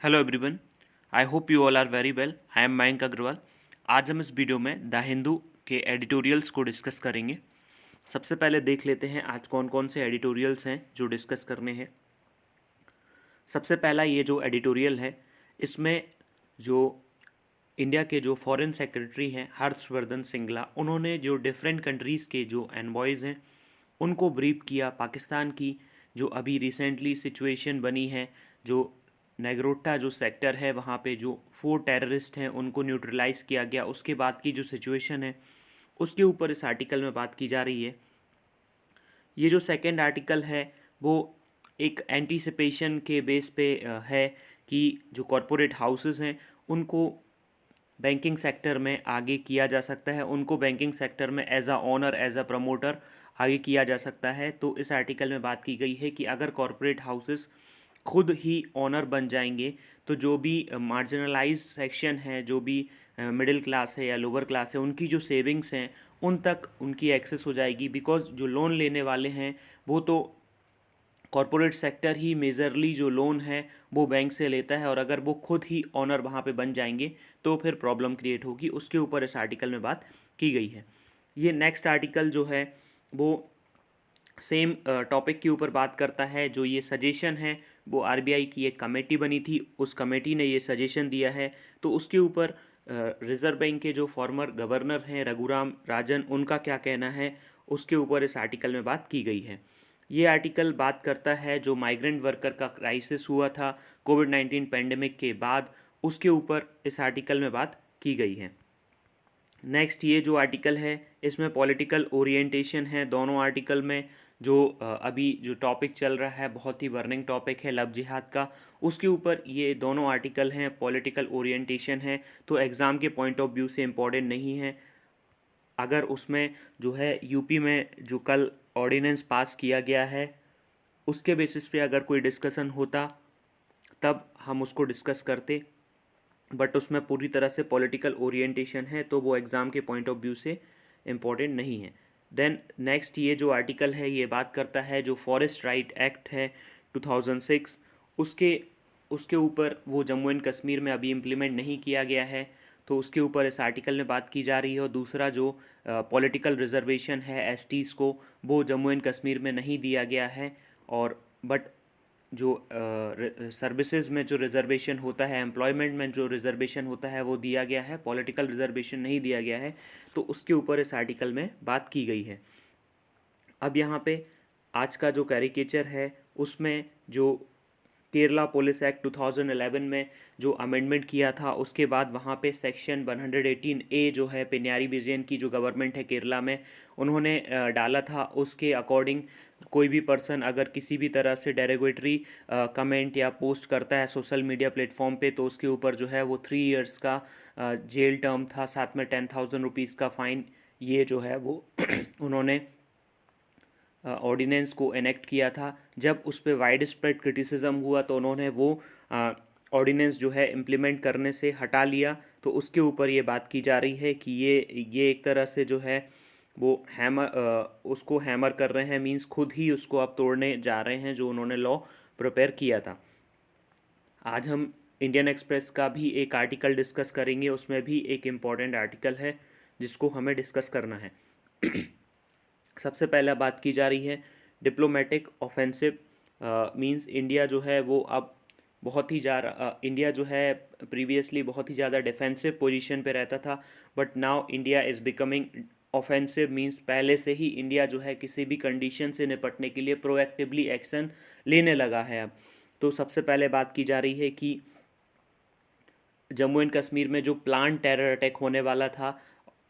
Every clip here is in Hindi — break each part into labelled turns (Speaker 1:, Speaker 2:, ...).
Speaker 1: Hello everyone. I hope you all are very well. I am Mayank Agrawal. आज हम इस वीडियो में द हिंदू के एडिटोरियल्स को डिस्कस करेंगे। सबसे पहले देख लेते हैं आज कौन कौन से एडिटोरियल्स हैं जो डिस्कस करने हैं। सबसे पहला ये जो एडिटोरियल है, इसमें जो इंडिया के जो फॉरेन सेक्रेटरी हैं हर्षवर्धन सिंगला, उन्होंने जो डिफरेंट कंट्रीज़ के जो एनवॉयज़ हैं उनको ब्रीफ किया। पाकिस्तान की जो अभी रिसेंटली सिचुएशन बनी है, जो नेग्रोटा जो सेक्टर है वहाँ पे जो 4 टेररिस्ट हैं उनको न्यूट्रलाइज किया गया, उसके बाद की जो सिचुएशन है उसके ऊपर इस आर्टिकल में बात की जा रही है। ये जो सेकंड आर्टिकल है वो एक एंटीसिपेशन के बेस पे है कि जो कॉरपोरेट हाउसेस हैं उनको बैंकिंग सेक्टर में आगे किया जा सकता है, उनको बैंकिंग सेक्टर में as a owner as a promoter आगे किया जा सकता है। तो इस आर्टिकल में बात की गई है कि अगर कॉरपोरेट हाउसेस खुद ही ऑनर बन जाएंगे तो जो भी मार्जिनलाइज सेक्शन है, जो भी मिडिल क्लास है या लोअर क्लास है, उनकी जो सेविंग्स हैं उन तक उनकी एक्सेस हो जाएगी। बिकॉज जो लोन लेने वाले हैं वो तो कॉरपोरेट सेक्टर ही मेजरली जो लोन है वो बैंक से लेता है, और अगर वो खुद ही ऑनर वहाँ पे बन जाएंगे तो फिर प्रॉब्लम क्रिएट होगी। उसके ऊपर इस आर्टिकल में बात की गई है। ये नेक्स्ट आर्टिकल जो है वो सेम टॉपिक के ऊपर बात करता है। जो ये सजेशन है वो आरबीआई की एक कमेटी बनी थी, उस कमेटी ने ये सजेशन दिया है। तो उसके ऊपर रिजर्व बैंक के जो फॉर्मर गवर्नर हैं रघुराम राजन, उनका क्या कहना है उसके ऊपर इस आर्टिकल में बात की गई है। ये आर्टिकल बात करता है जो माइग्रेंट वर्कर का क्राइसिस हुआ था कोविड-19 पेंडेमिक के बाद, उसके ऊपर इस आर्टिकल में बात की गई है। नेक्स्ट ये जो आर्टिकल है इसमें पॉलिटिकल ओरिएंटेशन है दोनों आर्टिकल में। जो अभी जो टॉपिक चल रहा है बहुत ही बर्निंग टॉपिक है लव जिहाद का, उसके ऊपर ये दोनों आर्टिकल हैं। पॉलिटिकल ओरिएंटेशन है तो एग्ज़ाम के पॉइंट ऑफ व्यू से इम्पॉर्टेंट नहीं है। अगर उसमें जो है यूपी में जो कल ऑर्डिनेंस पास किया गया है उसके बेसिस पे अगर कोई डिस्कशन होता तब हम उसको डिस्कस करते, बट उसमें पूरी तरह से पॉलिटिकल ओरिएंटेशन है तो वो एग्ज़ाम के पॉइंट ऑफ व्यू से इम्पॉर्टेंट नहीं है। देन नेक्स्ट ये जो आर्टिकल है ये बात करता है जो फॉरेस्ट राइट एक्ट है 2006, उसके उसके ऊपर वो जम्मू एंड कश्मीर में अभी इम्प्लीमेंट नहीं किया गया है, तो उसके ऊपर इस आर्टिकल में बात की जा रही है। और दूसरा जो पॉलिटिकल रिजर्वेशन है एसटीज़ को, वो जम्मू एंड कश्मीर में नहीं दिया गया है। और बट जो सर्विसेज में जो रिजर्वेशन होता है, एम्प्लॉयमेंट में जो रिजर्वेशन होता है वो दिया गया है, पॉलिटिकल रिजर्वेशन नहीं दिया गया है। तो उसके ऊपर इस आर्टिकल में बात की गई है। अब यहाँ पे आज का जो कैरिकेचर है उसमें जो केरला पुलिस एक्ट 2011 में जो अमेंडमेंट किया था उसके बाद वहाँ पे सेक्शन 118 ए जो है पिन्यारी विजयन की जो गवर्नमेंट है केरला में, उन्होंने डाला था। उसके अकॉर्डिंग कोई भी पर्सन अगर किसी भी तरह से डेरोगेटरी कमेंट या पोस्ट करता है सोशल मीडिया प्लेटफॉर्म पे तो उसके ऊपर जो है वो 3 इयर्स का जेल टर्म था, साथ में 10,000 रुपीज़ का फ़ाइन। ये जो है वो उन्होंने ऑर्डिनेंस को एनेक्ट किया था। जब उस पर वाइड स्प्रेड क्रिटिसिज्म हुआ तो उन्होंने वो ऑर्डिनेंस जो है इम्प्लीमेंट करने से हटा लिया। तो उसके ऊपर ये बात की जा रही है कि ये एक तरह से जो है वो उसको हैमर कर रहे हैं, मींस खुद ही उसको अब तोड़ने जा रहे हैं जो उन्होंने लॉ प्रिपेयर किया था। आज हम इंडियन एक्सप्रेस का भी एक आर्टिकल डिस्कस करेंगे, उसमें भी एक इम्पॉर्टेंट आर्टिकल है जिसको हमें डिस्कस करना है। सबसे पहले बात की जा रही है डिप्लोमेटिक ऑफेंसिव। मींस इंडिया जो है वो अब बहुत ही इंडिया जो है प्रीवियसली बहुत ही ज़्यादा डिफेंसिव पोजीशन पे रहता था, but now India is becoming offensive. Means पहले से ही इंडिया जो है किसी भी कंडीशन से निपटने के लिए प्रोएक्टिवली एक्शन लेने लगा है अब। तो सबसे पहले बात की जा रही है कि जम्मू एंड कश्मीर में जो प्लान टेरर अटैक होने वाला था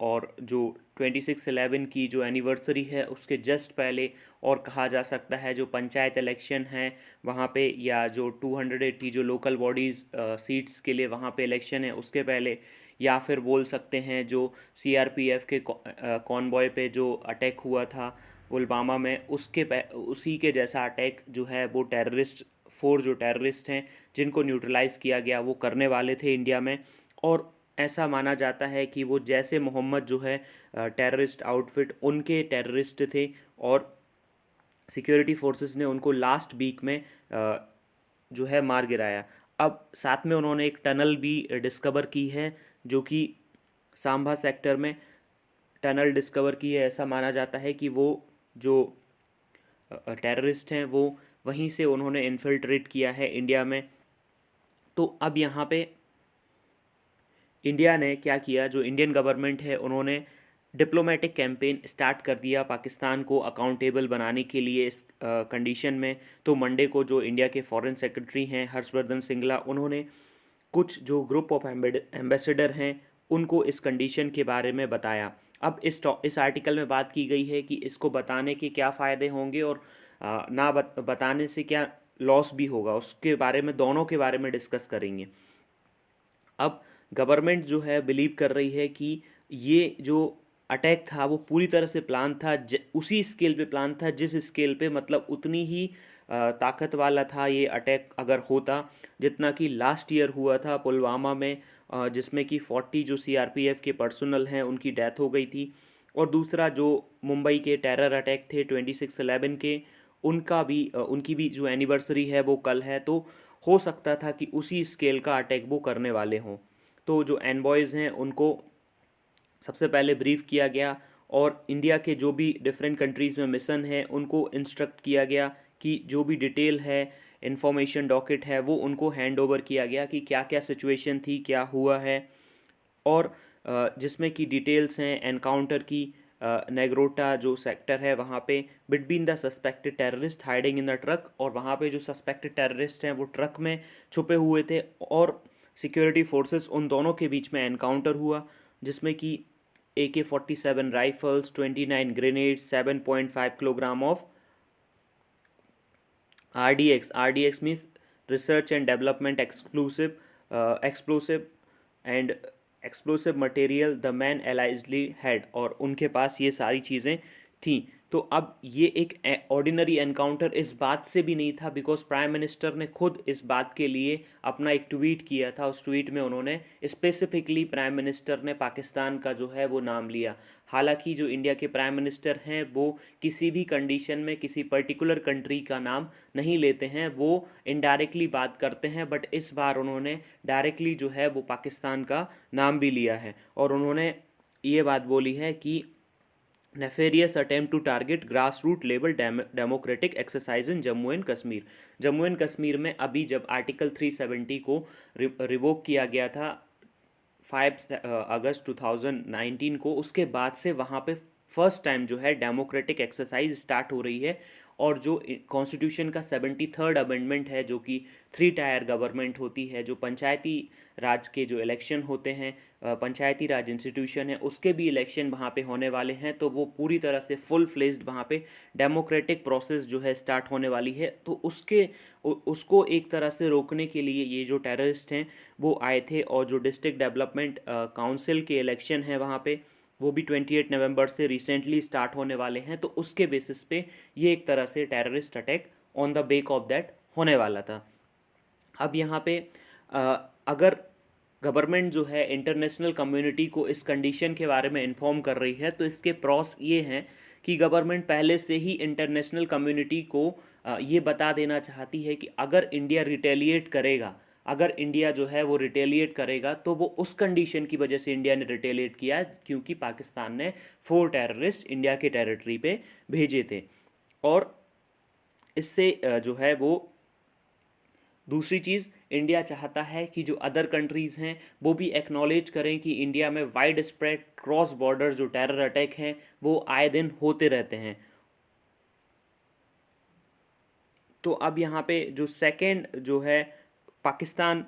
Speaker 1: और जो 26/11 की जो एनिवर्सरी है उसके जस्ट पहले, और कहा जा सकता है जो पंचायत इलेक्शन है वहाँ पे, या जो 280 जो लोकल बॉडीज़ सीट्स के लिए वहाँ पे इलेक्शन है उसके पहले, या फिर बोल सकते हैं जो सीआरपीएफ के कॉन्वॉय पे जो अटैक हुआ था पुलवामा में, उसी के जैसा अटैक जो है वो जो टेररिस्ट हैं जिनको न्यूट्रलाइज़ किया गया वो करने वाले थे इंडिया में। और ऐसा माना जाता है कि वो जैसे मोहम्मद जो है टेररिस्ट आउटफिट उनके टेररिस्ट थे, और सिक्योरिटी फोर्सेस ने उनको लास्ट वीक में जो है मार गिराया। अब साथ में उन्होंने एक टनल भी डिस्कवर की है, जो कि सांभा सेक्टर में टनल डिस्कवर की है। ऐसा माना जाता है कि वो जो टेररिस्ट हैं वो वहीं से उन्होंने इन्फिल्ट्रेट किया है इंडिया में। तो अब यहाँ पे इंडिया ने क्या किया, जो इंडियन गवर्नमेंट है उन्होंने डिप्लोमेटिक कैंपेन स्टार्ट कर दिया पाकिस्तान को अकाउंटेबल बनाने के लिए इस कंडीशन में। तो मंडे को जो इंडिया के फॉरेन सेक्रेटरी हैं हर्षवर्धन सिंगला, उन्होंने कुछ जो ग्रुप ऑफ एम्बेसडर हैं उनको इस कंडीशन के बारे में बताया। अब इस आर्टिकल में बात की गई है कि इसको बताने के क्या फ़ायदे होंगे और ना बताने से क्या लॉस भी होगा, उसके बारे में, दोनों के बारे में डिस्कस करेंगे। अब गवर्नमेंट जो है बिलीव कर रही है कि ये जो अटैक था वो पूरी तरह से प्लान था, उसी स्केल पे प्लान था जिस स्केल पे, मतलब उतनी ही ताकत वाला था ये अटैक अगर होता जितना कि लास्ट ईयर हुआ था पुलवामा में, जिसमें कि 40 जो सीआरपीएफ के पर्सनल हैं उनकी डेथ हो गई थी। और दूसरा जो मुंबई के टेरर अटैक थे 26/11 के, उनका भी उनकी भी जो एनिवर्सरी है वो कल है। तो हो सकता था कि उसी स्केल का अटैक वो करने वाले हों। तो जो एनबॉयज़ हैं उनको सबसे पहले ब्रीफ किया गया और इंडिया के जो भी डिफरेंट कंट्रीज़ में मिशन है उनको इंस्ट्रक्ट किया गया कि जो भी डिटेल है, इंफॉर्मेशन डॉकेट है, वो उनको हैंड ओवर किया गया कि क्या क्या सिचुएशन थी, क्या हुआ है। और जिसमें कि डिटेल्स हैं एनकाउंटर की, नेग्रोटा जो सेक्टर है वहाँ पे between the suspected terrorist hiding in the truck, और वहाँ पे जो सस्पेक्टेड टेररिस्ट हैं वो ट्रक में छुपे हुए थे और सिक्योरिटी फोर्सेस, उन दोनों के बीच में एनकाउंटर हुआ, जिसमें कि AK-47 rifles, 29 grenade, 7.5 kilogram of RDX means research and development explosive and explosive material the man allegedly had, और उनके पास ये सारी चीज़ें थीं। तो अब ये एक ऑर्डिनरी एनकाउंटर इस बात से भी नहीं था, बिकॉज प्राइम मिनिस्टर ने खुद इस बात के लिए अपना एक ट्वीट किया था। उस ट्वीट में उन्होंने स्पेसिफिकली, प्राइम मिनिस्टर ने पाकिस्तान का जो है वो नाम लिया। हालांकि जो इंडिया के प्राइम मिनिस्टर हैं वो किसी भी कंडीशन में किसी पर्टिकुलर कंट्री का नाम नहीं लेते हैं, वो इनडायरेक्टली बात करते हैं, बट इस बार उन्होंने डायरेक्टली जो है वो पाकिस्तान का नाम भी लिया है। और उन्होंने ये बात बोली है कि nefarious attempt to target grass root level democratic exercise in Jammu and Kashmir. Jammu and Kashmir में अभी जब आर्टिकल 370 को रिवोक किया गया था 5 अगस्त 2019 को, उसके बाद से वहाँ पे फर्स्ट टाइम जो है डेमोक्रेटिक एक्सरसाइज स्टार्ट हो रही है। और जो कॉन्स्टिट्यूशन का 73rd अमेंडमेंट है, जो कि 3 टायर गवर्नमेंट होती है, जो पंचायती राज के जो इलेक्शन होते हैं, पंचायती राज इंस्टीट्यूशन है, उसके भी इलेक्शन वहाँ पे होने वाले हैं। तो वो पूरी तरह से फुल फ्लेज्ड वहाँ पे डेमोक्रेटिक प्रोसेस जो है स्टार्ट होने वाली है। तो उसको एक तरह से रोकने के लिए ये जो टेररिस्ट हैं वो आए थे। और जो डिस्ट्रिक्ट डेवलपमेंट काउंसिल के इलेक्शन हैं वहाँ पे, वो भी 28 नवंबर से रिसेंटली स्टार्ट होने वाले हैं। तो उसके बेसिस पे ये एक तरह से terrorist attack on the back of that होने वाला था। अब यहाँ पे अगर गवर्नमेंट जो है इंटरनेशनल कम्युनिटी को इस कंडीशन के बारे में इन्फॉर्म कर रही है, तो इसके प्रॉस ये हैं कि गवर्नमेंट पहले से ही इंटरनेशनल कम्युनिटी को ये बता देना चाहती है कि अगर इंडिया रिटेलिएट करेगा, अगर इंडिया जो है वो रिटेलिएट करेगा, तो वो उस कंडीशन की वजह से इंडिया ने रिटेलिएट किया क्योंकि पाकिस्तान ने 4 टेररिस्ट इंडिया के टेरिटरी पे भेजे थे। और इससे जो है वो दूसरी चीज़, इंडिया चाहता है कि जो अदर कंट्रीज़ हैं वो भी एक्नॉलेज करें कि इंडिया में वाइड स्प्रेड क्रॉस बॉर्डर जो टेरर अटैक हैं वो आए दिन होते रहते हैं। तो अब यहाँ पे जो सेकेंड जो है, पाकिस्तान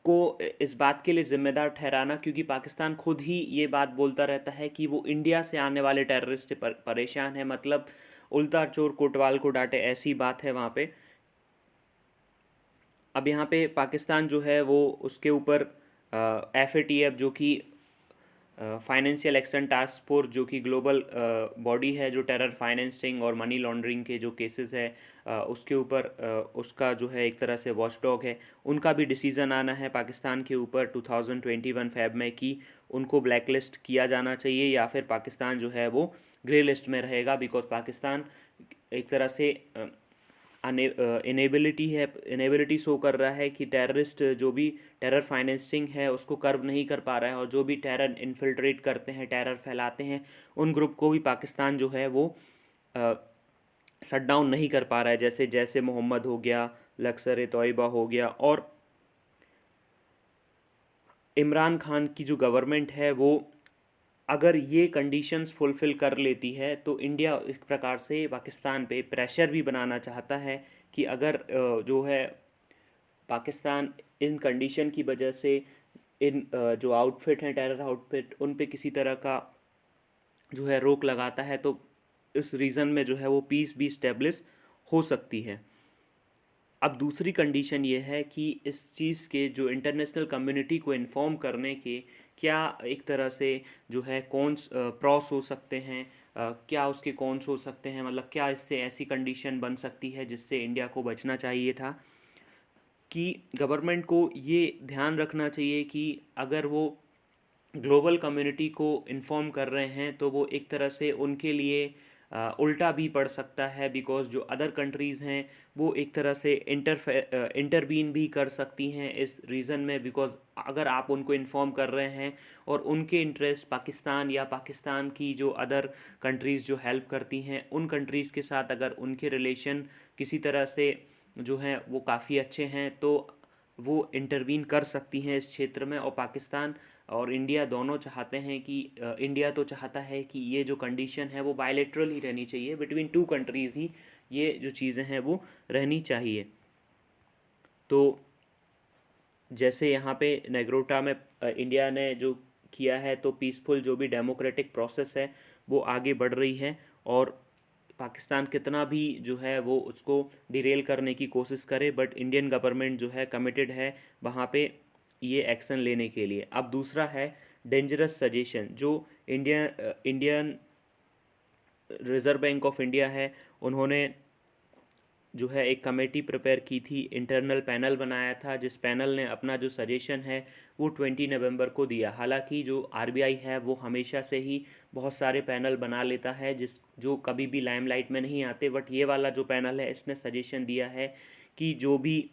Speaker 1: को इस बात के लिए ज़िम्मेदार ठहराना, क्योंकि पाकिस्तान खुद ही ये बात बोलता रहता है कि वो इंडिया से आने वाले टेररिस्ट से परेशान है, मतलब उल्टा चोर कोतवाल को डांटे, ऐसी बात है वहाँ पे। अब यहाँ पे पाकिस्तान जो है वो उसके ऊपर FATF जो कि फाइनेंशियल एक्शन टास्क फोर्स, जो कि ग्लोबल बॉडी है जो टेरर फाइनेंसिंग और मनी लॉन्ड्रिंग के जो केसेस है उसके ऊपर उसका जो है एक तरह से वॉचडॉग है। उनका भी डिसीज़न आना है पाकिस्तान के ऊपर 2021 फेब में कि उनको ब्लैकलिस्ट किया जाना चाहिए या फिर पाकिस्तान जो है वो ग्रे लिस्ट में रहेगा, बिकॉज पाकिस्तान एक तरह से इनेबिलिटी है, इनेबिलिटी शो कर रहा है कि टेररिस्ट जो भी टेरर फाइनेंसिंग है उसको कर्ब नहीं कर पा रहा है, और जो भी टेरर इन्फिल्ट्रेट करते हैं, टेरर फैलाते हैं, उन ग्रुप को भी पाकिस्तान जो है वो शट डाउन नहीं कर पा रहा है। जैसे जैसे मोहम्मद हो गया, लश्कर ए तोयबा हो गया, और इमरान खान की जो गवर्नमेंट है वो अगर ये कंडीशंस फुलफ़िल कर लेती है तो इंडिया एक प्रकार से पाकिस्तान पे प्रेशर भी बनाना चाहता है कि अगर जो है पाकिस्तान इन कंडीशन की वजह से इन जो आउटफिट हैं, टेरर आउटफिट, उन पे किसी तरह का जो है रोक लगाता है, तो इस रीज़न में जो है वो पीस भी इस्टेब्लिश हो सकती है। अब दूसरी कंडीशन ये है कि इस चीज़ के जो इंटरनेशनल कम्युनिटी को इन्फॉर्म करने के क्या एक तरह से जो है कौन्स प्रॉस हो सकते हैं, क्या उसके कौन्स हो सकते हैं, मतलब क्या इससे ऐसी कंडीशन बन सकती है जिससे इंडिया को बचना चाहिए था। कि गवर्नमेंट को ये ध्यान रखना चाहिए कि अगर वो ग्लोबल कम्युनिटी को इन्फॉर्म कर रहे हैं तो वो एक तरह से उनके लिए उल्टा भी पड़ सकता है, बिकॉज जो अदर कंट्रीज़ हैं वो एक तरह से इंटरवीन भी कर सकती हैं इस रीज़न में, बिकॉज अगर आप उनको इन्फॉर्म कर रहे हैं और उनके इंटरेस्ट पाकिस्तान या पाकिस्तान की जो अदर कंट्रीज़ जो हेल्प करती हैं उन कंट्रीज़ के साथ अगर उनके रिलेशन किसी तरह से जो हैं वो काफ़ी अच्छे हैं, तो वो इंटरवीन कर सकती हैं इस क्षेत्र में। और पाकिस्तान और इंडिया दोनों चाहते हैं कि इंडिया तो चाहता है कि ये जो कंडीशन है वो बायलेटरल ही रहनी चाहिए, बिटवीन टू कंट्रीज़ ही ये जो चीज़ें हैं वो रहनी चाहिए। तो जैसे यहाँ पे नेग्रोटा में इंडिया ने जो किया है, तो पीसफुल जो भी डेमोक्रेटिक प्रोसेस है वो आगे बढ़ रही है, और पाकिस्तान कितना भी जो है वो उसको डिरेल करने की कोशिश करे, बट इंडियन गवर्नमेंट जो है कमिटेड है वहाँ पे ये एक्शन लेने के लिए। अब दूसरा है डेंजरस सजेशन, जो Indian reserve bank of India है, उन्होंने जो है एक कमेटी प्रिपेयर की थी, इंटरनल पैनल बनाया था, जिस पैनल ने अपना जो सजेशन है वो 20 नवंबर को दिया। हालांकि जो आरबीआई है वो हमेशा से ही बहुत सारे पैनल बना लेता है जो कभी भी लाइमलाइट में नहीं आते, बट ये वाला जो पैनल है इसने सजेशन दिया है कि जो भी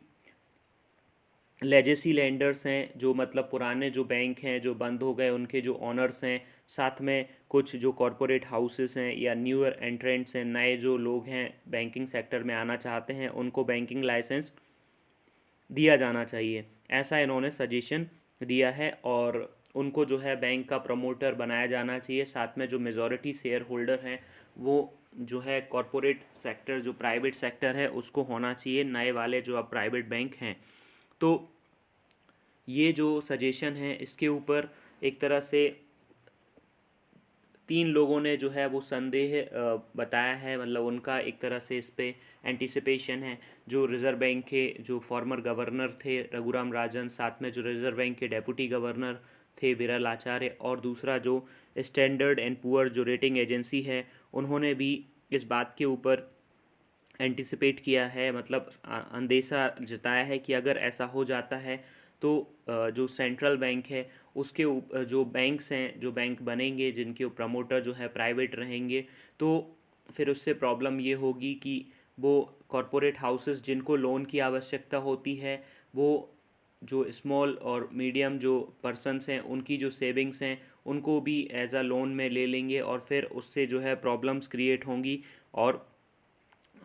Speaker 1: लेजेसी लैंडर्स हैं, जो मतलब पुराने जो बैंक हैं जो बंद हो गए उनके जो ऑनर्स हैं, साथ में कुछ जो कॉरपोरेट हाउसेस हैं या न्यूअर एंट्रेंट्स हैं, नए जो लोग हैं बैंकिंग सेक्टर में आना चाहते हैं, उनको बैंकिंग लाइसेंस दिया जाना चाहिए, ऐसा इन्होंने सजेशन दिया है। और उनको जो है बैंक का प्रमोटर बनाया जाना चाहिए, साथ में जो मेजॉरिटी शेयर होल्डर हैं वो जो है कॉरपोरेट सेक्टर, जो प्राइवेट सेक्टर है उसको होना चाहिए, नए वाले जो अब प्राइवेट बैंक हैं। तो ये जो सजेशन है इसके ऊपर एक तरह से 3 लोगों ने जो है वो संदेह बताया है, मतलब उनका एक तरह से इस पे एंटिसिपेशन है। जो रिज़र्व बैंक के जो फॉर्मर गवर्नर थे रघुराम राजन, साथ में जो रिज़र्व बैंक के डेप्यूटी गवर्नर थे विरल आचार्य, और दूसरा जो स्टैंडर्ड एंड पुअर जो रेटिंग एजेंसी है, उन्होंने भी इस बात के ऊपर एंटिसिपेट किया है, मतलब अंदेशा जताया है कि अगर ऐसा हो जाता है तो जो सेंट्रल बैंक है उसके जो बैंक्स हैं, जो बैंक बनेंगे जिनके प्रमोटर जो है प्राइवेट रहेंगे, तो फिर उससे प्रॉब्लम ये होगी कि वो कॉरपोरेट हाउसेस जिनको लोन की आवश्यकता होती है, वो जो स्मॉल और मीडियम जो पर्सनस हैं उनकी जो सेविंग्स हैं उनको भी एज अ लोन में ले लेंगे, और फिर उससे जो है प्रॉब्लम्स क्रिएट होंगी, और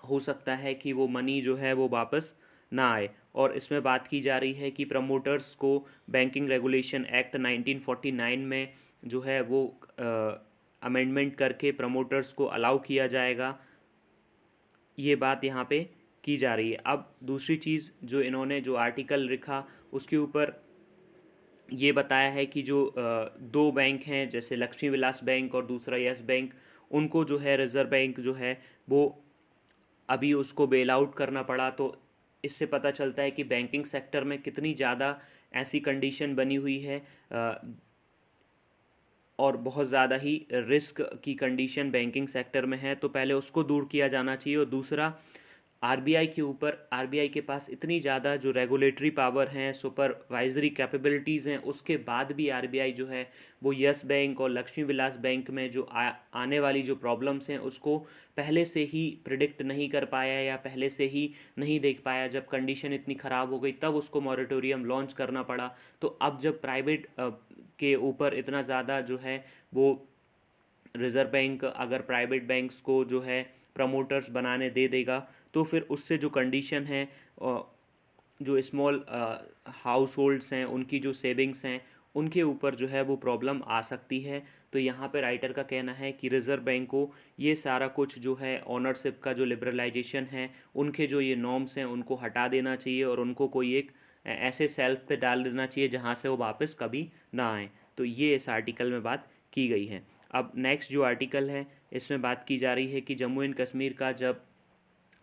Speaker 1: हो सकता है कि वो मनी जो है वो वापस ना आए। और इसमें बात की जा रही है कि प्रमोटर्स को बैंकिंग रेगुलेशन एक्ट 1949 में जो है वो अमेंडमेंट करके प्रमोटर्स को अलाउ किया जाएगा, ये बात यहाँ पे की जा रही है। अब दूसरी चीज़ जो इन्होंने जो आर्टिकल लिखा उसके ऊपर ये बताया है कि जो 2 बैंक हैं जैसे लक्ष्मी विलास बैंक और दूसरा यस बैंक, उनको जो है रिज़र्व बैंक जो है वो अभी उसको बेल आउट करना पड़ा। तो इससे पता चलता है कि बैंकिंग सेक्टर में कितनी ज़्यादा ऐसी कंडीशन बनी हुई है, और बहुत ज़्यादा ही रिस्क की कंडीशन बैंकिंग सेक्टर में है, तो पहले उसको दूर किया जाना चाहिए। और दूसरा, आरबीआई के ऊपर, आरबीआई के पास इतनी ज़्यादा जो रेगुलेटरी पावर हैं, सुपरवाइजरी कैपेबिलिटीज़ हैं, उसके बाद भी आरबीआई जो है वो यस बैंक और लक्ष्मी विलास बैंक में जो आने वाली जो प्रॉब्लम्स हैं उसको पहले से ही प्रिडिक्ट नहीं कर पाया या पहले से ही नहीं देख पाया। जब कंडीशन इतनी ख़राब हो गई तब उसको मॉरेटोरियम लॉन्च करना पड़ा। तो अब जब प्राइवेट के ऊपर इतना ज़्यादा जो है वो रिज़र्व बैंक अगर प्राइवेट बैंक्स को जो है प्रमोटर्स बनाने दे देगा, तो फिर उससे जो कंडीशन है जो स्मॉल हाउस होल्ड्स हैं उनकी जो सेविंग्स हैं उनके ऊपर जो है वो प्रॉब्लम आ सकती है। तो यहाँ पे राइटर का कहना है कि रिज़र्व बैंक को ये सारा कुछ जो है ऑनरशिप का जो लिबरलाइजेशन है, उनके जो ये नॉर्म्स हैं उनको हटा देना चाहिए और उनको कोई एक ऐसे सेल्फ पे डाल देना चाहिए जहाँ से वो वापस कभी ना आए। तो ये इस आर्टिकल में बात की गई है। अब नेक्स्ट जो आर्टिकल है इसमें बात की जा रही है कि जम्मू एंड कश्मीर का जब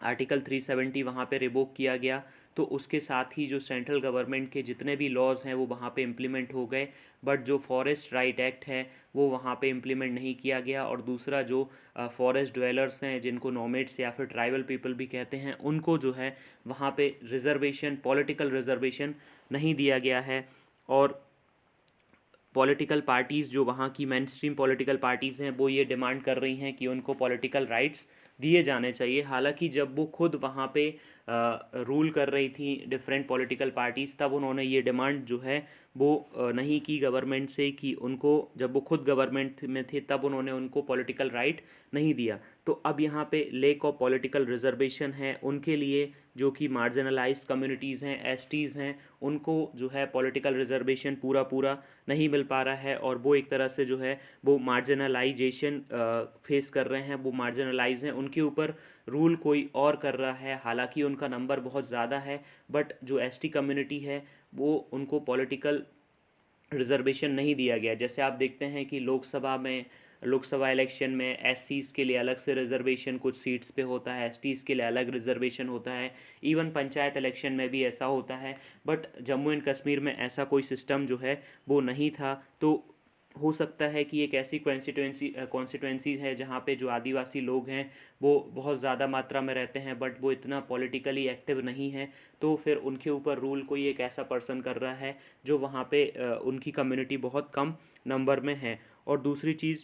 Speaker 1: आर्टिकल 370 वहाँ पे रिवोक किया गया तो उसके साथ ही जो सेंट्रल गवर्नमेंट के जितने भी लॉज हैं वो वहाँ पे इम्प्लीमेंट हो गए, बट जो फॉरेस्ट राइट एक्ट है वो वहाँ पे इम्प्लीमेंट नहीं किया गया। और दूसरा जो फॉरेस्ट ड्वेलर्स हैं जिनको नोमेड्स या फिर ट्राइबल पीपल भी कहते हैं, उनको जो है वहाँ पे रिजर्वेशन, पॉलिटिकल रिजर्वेशन नहीं दिया गया है। और पॉलिटिकल पार्टीज़ जो वहाँ की मेन स्ट्रीम पॉलिटिकल पार्टीज़ हैं वो ये डिमांड कर रही हैं कि उनको पॉलिटिकल राइट्स दिए जाने चाहिए। हालांकि जब वो खुद वहाँ पे रूल कर रही थी डिफरेंट पॉलिटिकल पार्टीज़, तब उन्होंने ये डिमांड जो है वो नहीं की गवर्नमेंट से कि उनको, जब वो खुद गवर्नमेंट में थे तब उन्होंने उनको पॉलिटिकल राइट नहीं दिया। तो अब यहाँ पे लेक ऑफ पॉलिटिकल रिजर्वेशन है उनके लिए, जो कि मार्जिनलाइज्ड कम्युनिटीज़ हैं, एसटीज़ हैं, उनको जो है पॉलिटिकल रिजर्वेशन पूरा पूरा नहीं मिल पा रहा है और वो एक तरह से जो है वो मार्जिनलाइजेशन फेस कर रहे हैं, वो मार्जिनलाइज हैं, उनके ऊपर रूल कोई और कर रहा है। हालांकि उनका नंबर बहुत ज़्यादा है, बट जो एसटी कम्युनिटी है वो उनको पॉलिटिकल रिजर्वेशन नहीं दिया गया। जैसे आप देखते हैं कि लोकसभा इलेक्शन में एससीज़ के लिए अलग से रिजर्वेशन कुछ सीट्स पे होता है, एसटीज़ के लिए अलग रिजर्वेशन होता है, इवन पंचायत इलेक्शन में भी ऐसा होता है। बट जम्मू एंड कश्मीर में ऐसा कोई सिस्टम जो है वो नहीं था। तो हो सकता है कि एक ऐसी कॉन्स्टिट्यूंसी है जहाँ पे जो आदिवासी लोग हैं वो बहुत ज़्यादा मात्रा में रहते हैं, बट वो इतना पॉलिटिकली एक्टिव नहीं है। तो फिर उनके ऊपर रूल कोई एक ऐसा पर्सन कर रहा है जो वहाँ पे उनकी कम्युनिटी बहुत कम नंबर में है। और दूसरी चीज़,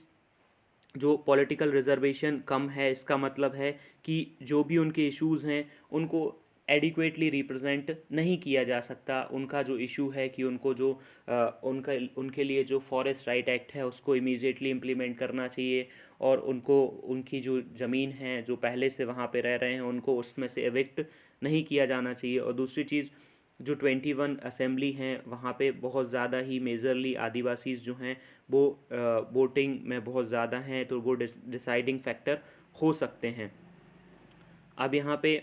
Speaker 1: जो पॉलिटिकल रिजर्वेशन कम है इसका मतलब है कि जो भी उनके इश्यूज़ हैं उनको एडिक्वेटली रिप्रेजेंट नहीं किया जा सकता। उनका जो इशू है कि उनको जो उनके लिए जो फॉरेस्ट राइट एक्ट है उसको इमीडिएटली इम्प्लीमेंट करना चाहिए, और उनको उनकी जो ज़मीन है जो पहले से वहाँ पे रह रहे हैं उनको उसमें से एविक्ट नहीं किया जाना चाहिए। और दूसरी चीज़, जो 21 असेंबली हैं वहाँ पे बहुत ज़्यादा ही मेजरली आदिवासीज़ जो हैं वो वोटिंग में बहुत ज़्यादा हैं, तो वो डिसाइडिंग फैक्टर हो सकते हैं। अब यहाँ पे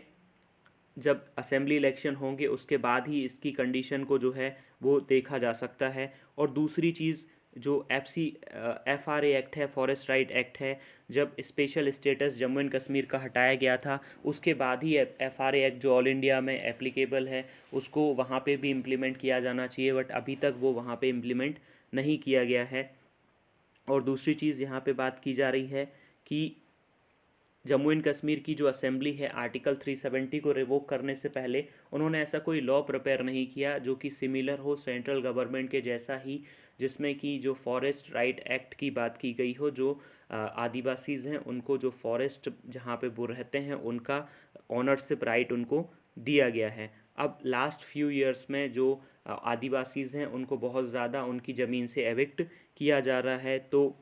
Speaker 1: जब असेंबली इलेक्शन होंगे उसके बाद ही इसकी कंडीशन को जो है वो देखा जा सकता है। और दूसरी चीज़, जो FRA एक्ट है, फॉरेस्ट राइट एक्ट है, जब special status Jammu and Kashmir का हटाया गया था उसके बाद ही FRA एक्ट जो ऑल इंडिया में एप्लीकेबल है उसको वहाँ पे भी इम्प्लीमेंट किया जाना चाहिए, बट अभी तक वो वहाँ पे इम्प्लीमेंट नहीं किया गया है। और दूसरी चीज़ यहाँ पे बात की जा रही है कि जम्मू एंड कश्मीर की जो असेंबली है आर्टिकल 370 को रिवोक करने से पहले उन्होंने ऐसा कोई लॉ प्रिपेयर नहीं किया जो कि सिमिलर हो सेंट्रल गवर्नमेंट के जैसा ही, जिसमें कि जो फॉरेस्ट राइट एक्ट की बात की गई हो, जो आदिवासीज़ हैं उनको जो फॉरेस्ट जहाँ पे वो रहते हैं उनका ऑनरशिप राइट उनको दिया गया है। अब लास्ट फ्यू ईयर्स में जो आदिवासीज़ हैं उनको बहुत ज़्यादा उनकी ज़मीन से एविक्ट किया जा रहा है, तो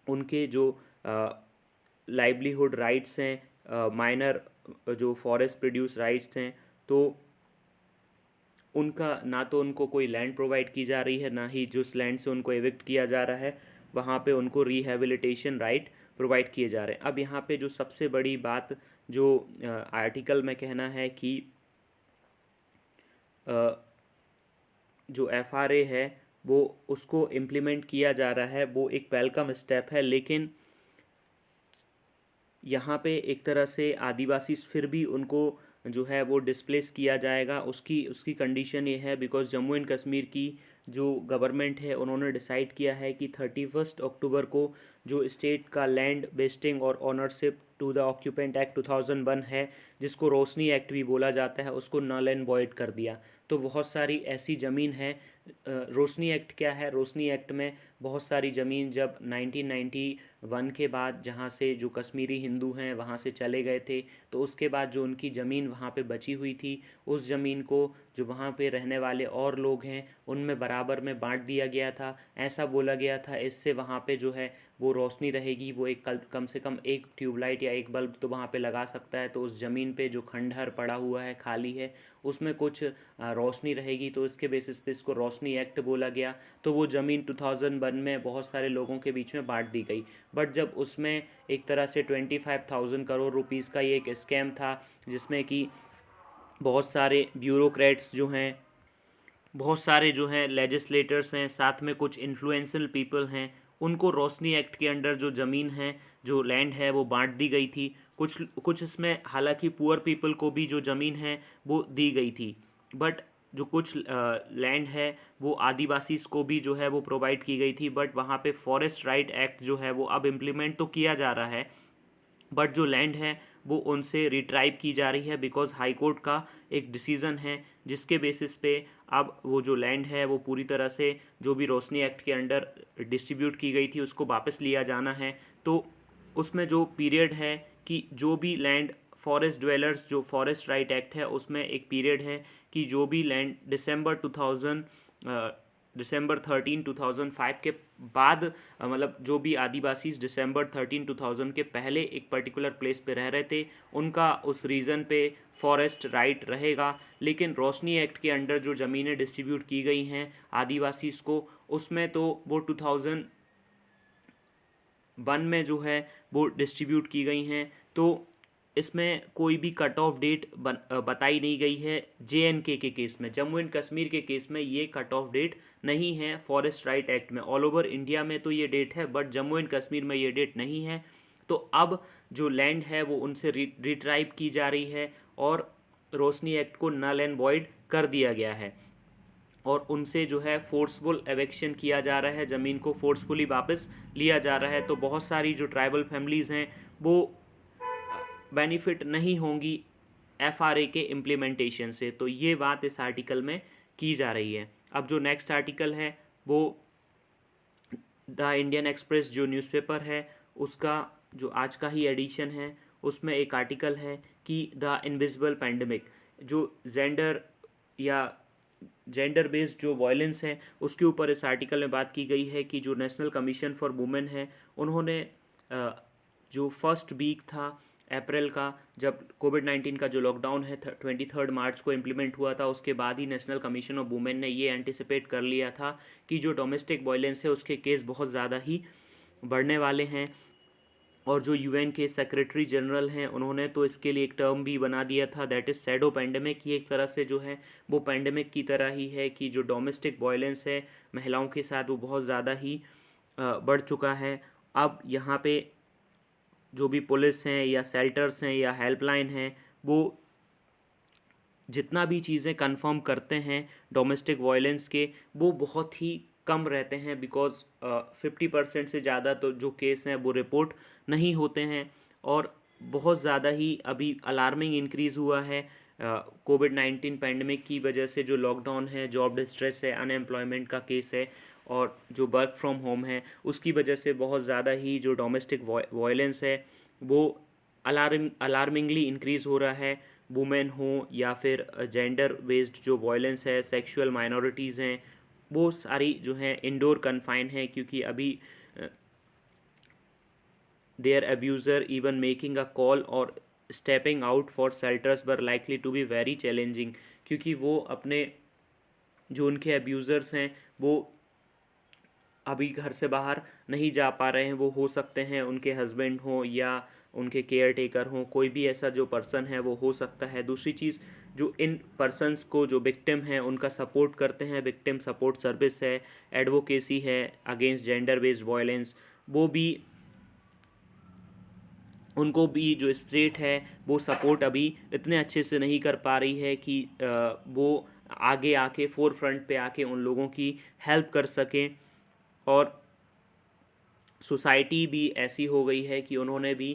Speaker 1: उनके जो लाइवलीहुड राइट्स हैं, माइनर जो फॉरेस्ट प्रोड्यूस राइट्स हैं, तो उनका ना तो उनको कोई लैंड प्रोवाइड की जा रही है, ना ही जिस लैंड से उनको एविक्ट किया जा रहा है वहाँ पे उनको रिहेबिलिटेशन राइट प्रोवाइड किए जा रहे हैं। अब यहाँ पे जो सबसे बड़ी बात जो आर्टिकल में कहना है कि जो FRA है वो उसको इम्प्लीमेंट किया जा रहा है, वो एक वेलकम स्टेप है, लेकिन यहाँ पे एक तरह से आदिवासी फिर भी उनको जो है वो डिस्प्लेस किया जाएगा। उसकी उसकी कंडीशन ये है बिकॉज जम्मू एंड कश्मीर की जो गवर्नमेंट है उन्होंने डिसाइड किया है कि 31 अक्टूबर को जो स्टेट का लैंड वेस्टिंग और ownership to the occupant act 2001 है, जिसको रोशनी एक्ट भी बोला जाता है, उसको नल एंड वॉइड कर दिया। तो बहुत सारी ऐसी ज़मीन है। रोशनी एक्ट क्या है? रोशनी एक्ट में बहुत सारी ज़मीन जब 1991 के बाद जहाँ से जो कश्मीरी हिंदू हैं वहाँ से चले गए थे, तो उसके बाद जो उनकी ज़मीन वहाँ पे बची हुई थी, उस ज़मीन को जो वहाँ पे रहने वाले और लोग हैं उनमें बराबर में बांट दिया गया था। ऐसा बोला गया था इससे वहाँ पे जो है वो रोशनी रहेगी, वो एक कम से कम एक ट्यूबलाइट या एक बल्ब तो वहाँ पे लगा सकता है। तो उस ज़मीन पे जो खंडहर पड़ा हुआ है, खाली है, उसमें कुछ रोशनी रहेगी। तो इसके बेसिस पे इसको रोशनी एक्ट बोला गया। तो वो ज़मीन 2001 में बहुत सारे लोगों के बीच में बांट दी गई। बट जब उसमें एक तरह से 25,000 करोड़ रुपीज़ का ये एक स्कैम था, जिसमें कि बहुत सारे ब्यूरोक्रेट्स जो हैं, बहुत सारे जो हैं लेजिस्लेटर्स हैं, साथ में कुछ इन्फ्लुएंशियल पीपल हैं, उनको रोशनी एक्ट के अंडर जो ज़मीन है, जो लैंड है, वो बांट दी गई थी। कुछ कुछ इसमें हालांकि पुअर पीपल को भी जो ज़मीन है वो दी गई थी। बट जो कुछ लैंड है वो आदिवासीज़ को भी जो है वो प्रोवाइड की गई थी। बट वहाँ पे फॉरेस्ट राइट एक्ट जो है वो अब इम्प्लीमेंट तो किया जा रहा है, बट जो लैंड है वो उनसे रिट्राइव की जा रही है, बिकॉज हाई कोर्ट का एक डिसीज़न है जिसके बेसिस पे अब वो जो लैंड है वो पूरी तरह से जो भी रोशनी एक्ट के अंडर डिस्ट्रीब्यूट की गई थी उसको वापस लिया जाना है। तो उसमें जो पीरियड है कि जो भी लैंड फॉरेस्ट ड्वेलर्स, जो फॉरेस्ट राइट एक्ट है उसमें एक पीरियड है कि जो भी लैंड December 13, 2005 के बाद मतलब जो भी आदिवासी December 13, 2000 के पहले एक पर्टिकुलर प्लेस पे रह रहे थे, उनका उस रीजन पे फॉरेस्ट राइट रहेगा। लेकिन रोशनी एक्ट के अंडर जो ज़मीनें डिस्ट्रीब्यूट की गई हैं आदिवासीज़ को, उसमें तो वो 2001 में जो है वो डिस्ट्रीब्यूट की गई हैं। तो इसमें कोई भी कट ऑफ डेट बताई नहीं गई है। JNK के केस में, जम्मू एंड कश्मीर के केस में ये कट ऑफ डेट नहीं है फॉरेस्ट राइट एक्ट में। ऑल ओवर इंडिया में तो ये डेट है, बट जम्मू एंड कश्मीर में ये डेट नहीं है। तो अब जो लैंड है वो उनसे रिट्राइव की जा रही है और रोशनी एक्ट को नल एंड वॉइड कर दिया गया है और उनसे जो है फोर्सफुल एवेक्शन किया जा रहा है, ज़मीन को फोर्सफुली वापस लिया जा रहा है। तो बहुत सारी जो ट्राइबल फैमिलीज़ हैं वो बेनिफिट नहीं होंगी FRA के इम्प्लीमेंटेशन से। तो ये बात इस आर्टिकल में की जा रही है। अब जो नेक्स्ट आर्टिकल है वो द इंडियन एक्सप्रेस जो न्यूज़पेपर है उसका जो आज का ही एडिशन है, उसमें एक आर्टिकल है कि द इनविजिबल पैंडमिक, जो जेंडर बेस्ड जो वायलेंस है उसके ऊपर इस आर्टिकल में बात की गई है कि जो नेशनल कमीशन फॉर वुमेन है उन्होंने जो फर्स्ट वीक था अप्रैल का, जब कोविड-19 का जो लॉकडाउन है 23 मार्च को इम्प्लीमेंट हुआ था, उसके बाद ही नेशनल कमीशन ऑफ वुमेन ने ये एंटिसिपेट कर लिया था कि जो डोमेस्टिक वायलेंस है उसके केस बहुत ज़्यादा ही बढ़ने वाले हैं। और जो UN के सेक्रेटरी जनरल हैं उन्होंने तो इसके लिए एक टर्म भी बना दिया था, दैट इज़ शैडो पैंडमिक। ये एक तरह से जो है वो पैंडमिक की तरह ही है कि जो डोमेस्टिक वायलेंस है महिलाओं के साथ वो बहुत ज़्यादा ही बढ़ चुका है। अब यहाँ पे जो भी पुलिस हैं या शेल्टर्स हैं या हेल्पलाइन हैं, वो जितना भी चीज़ें कंफर्म करते हैं डोमेस्टिक वायलेंस के, वो बहुत ही कम रहते हैं, बिकॉज 50% से ज़्यादा तो जो केस हैं वो रिपोर्ट नहीं होते हैं। और बहुत ज़्यादा ही अभी अलार्मिंग इंक्रीज़ हुआ है कोविड-19 पैंडमिक की वजह से। जो लॉकडाउन है, जॉब डिस्ट्रेस है, अनएम्प्लॉयमेंट का केस है और जो वर्क फ्रॉम होम है उसकी वजह से बहुत ज़्यादा ही जो डोमेस्टिक वायलेंस है वो अलार्मिंगली इंक्रीज़ हो रहा है। वुमेन हो या फिर जेंडर बेस्ड जो वायलेंस है, सेक्सुअल माइनॉरिटीज़ हैं, वो सारी जो हैं इंडोर कन्फाइन है, क्योंकि अभी their abuser even making a call और stepping out for shelters were likely to be very challenging. क्योंकि वो अपने जो उनके अब्यूज़र्स हैं वो अभी घर से बाहर नहीं जा पा रहे हैं। वो हो सकते हैं उनके हस्बैंड हों या उनके केयर टेकर हों, कोई भी ऐसा जो पर्सन है वो हो सकता है। दूसरी चीज़, जो इन पर्सनस को जो विक्टिम हैं उनका सपोर्ट करते हैं, विक्टिम सपोर्ट सर्विस है, एडवोकेसी है अगेंस्ट जेंडर बेस्ड वायलेंस, वो भी उनको भी जो स्टेट है वो सपोर्ट अभी इतने अच्छे से नहीं कर पा रही है कि वो आगे आके फोर फ्रंट पे आके उन लोगों की हेल्प कर सकें। और सोसाइटी भी ऐसी हो गई है कि उन्होंने भी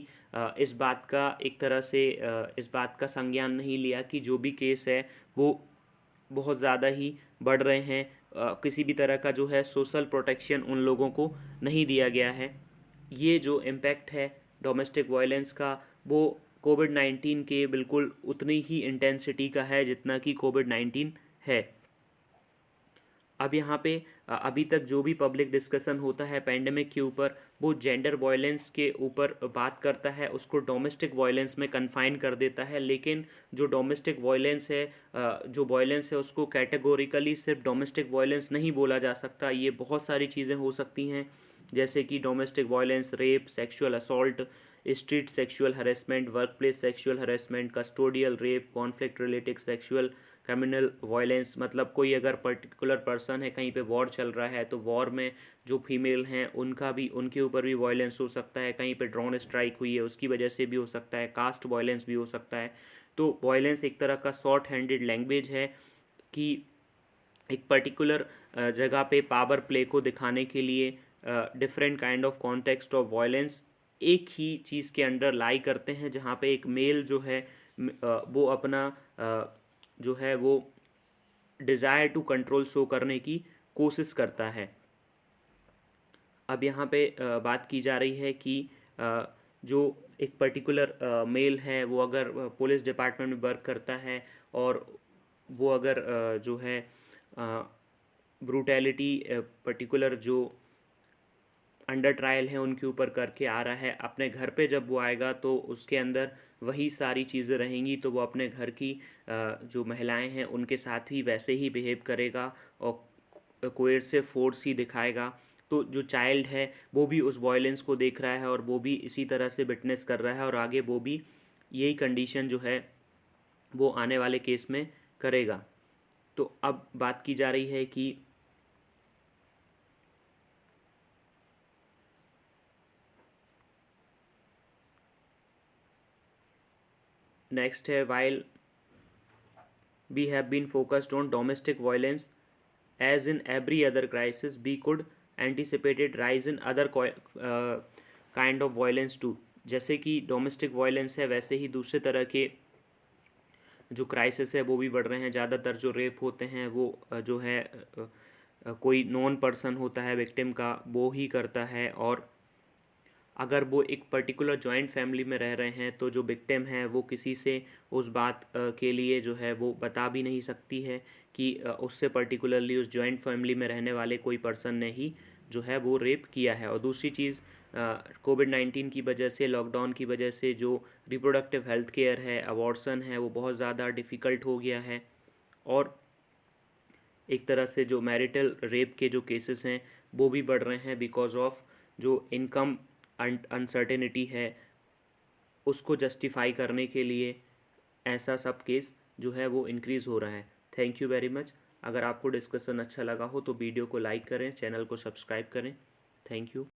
Speaker 1: इस बात का एक तरह से इस बात का संज्ञान नहीं लिया कि जो भी केस है वो बहुत ज़्यादा ही बढ़ रहे हैं। किसी भी तरह का जो है सोशल प्रोटेक्शन उन लोगों को नहीं दिया गया है। ये जो इम्पैक्ट है डोमेस्टिक वायलेंस का वो कोविड-19 के बिल्कुल उतनी ही इंटेंसिटी का है जितना कि कोविड-19 है। अब यहाँ पे अभी तक जो भी पब्लिक डिस्कशन होता है पेंडेमिक के ऊपर वो जेंडर वायलेंस के ऊपर बात करता है, उसको डोमेस्टिक वायलेंस में कन्फाइन कर देता है। लेकिन जो डोमेस्टिक वायलेंस है जो वायलेंस है उसको कैटेगोरिकली सिर्फ डोमेस्टिक वायलेंस नहीं बोला जा सकता। ये बहुत सारी चीज़ें हो सकती हैं जैसे कि domestic violence, rape, sexual assault, street sexual harassment, work place sexual harassment, custodial rape, conflict related sexual communal violence. मतलब कोई अगर पर्टिकुलर पर्सन है, कहीं पे वॉर चल रहा है तो वॉर में जो फीमेल हैं उनका भी उनके ऊपर भी वायलेंस हो सकता है। कहीं पे ड्रोन स्ट्राइक हुई है उसकी वजह से भी हो सकता है। कास्ट वायलेंस भी हो सकता है। तो वायलेंस एक तरह का शॉर्ट हैंडेड लैंग्वेज है कि एक पर्टिकुलर जगह पे पावर प्ले को दिखाने के लिए different kind of context of violence एक ही चीज़ के अंडर लाई करते हैं, जहाँ पे एक मेल जो है वो अपना जो है वो डिज़ायर टू कंट्रोल शो करने की कोशिश करता है। अब यहाँ पे बात की जा रही है कि जो एक पर्टिकुलर मेल है वो अगर पुलिस डिपार्टमेंट में वर्क करता है और वो अगर जो है ब्रूटैलिटी पर्टिकुलर जो अंडर ट्रायल है उनके ऊपर करके आ रहा है, अपने घर पे जब वो आएगा तो उसके अंदर वही सारी चीज़ें रहेंगी, तो वो अपने घर की जो महिलाएं हैं उनके साथ भी वैसे ही बिहेव करेगा और कोएर्सिव फोर्स ही दिखाएगा। तो जो चाइल्ड है वो भी उस वायलेंस को देख रहा है और वो भी इसी तरह से विटनेस कर रहा है और आगे वो भी यही कंडीशन जो है वो आने वाले केस में करेगा। तो अब बात की जा रही है कि नेक्स्ट है, while we have been focused on domestic violence as in every other crisis we could anticipated rise in other kind of violence too। जैसे कि डोमेस्टिक वायलेंस है वैसे ही दूसरे तरह के जो क्राइसिस है वो भी बढ़ रहे हैं। ज़्यादातर जो रेप होते हैं वो जो है कोई नॉन पर्सन होता है विक्टिम का वो ही करता है। और अगर वो एक पर्टिकुलर जॉइंट फैमिली में रह रहे हैं तो जो विक्टिम है वो किसी से उस बात के लिए जो है वो बता भी नहीं सकती है कि उससे पर्टिकुलरली उस जॉइंट फैमिली में रहने वाले कोई पर्सन ने ही जो है वो रेप किया है। और दूसरी चीज़ कोविड-19 की वजह से, लॉकडाउन की वजह से जो रिप्रोडक्टिव हेल्थ केयर है, अबॉर्शन है, वो बहुत ज़्यादा डिफ़िकल्ट हो गया है। और एक तरह से जो मैरिटल रेप के जो केसेस हैं वो भी बढ़ रहे हैं बिकॉज ऑफ जो इनकम अनसर्टेनिटी है उसको जस्टिफाई करने के लिए ऐसा सब केस जो है वो इंक्रीज़ हो रहा है। Thank you very much. अगर आपको डिस्कशन अच्छा लगा हो तो वीडियो को लाइक करें, चैनल को सब्सक्राइब करें। Thank you.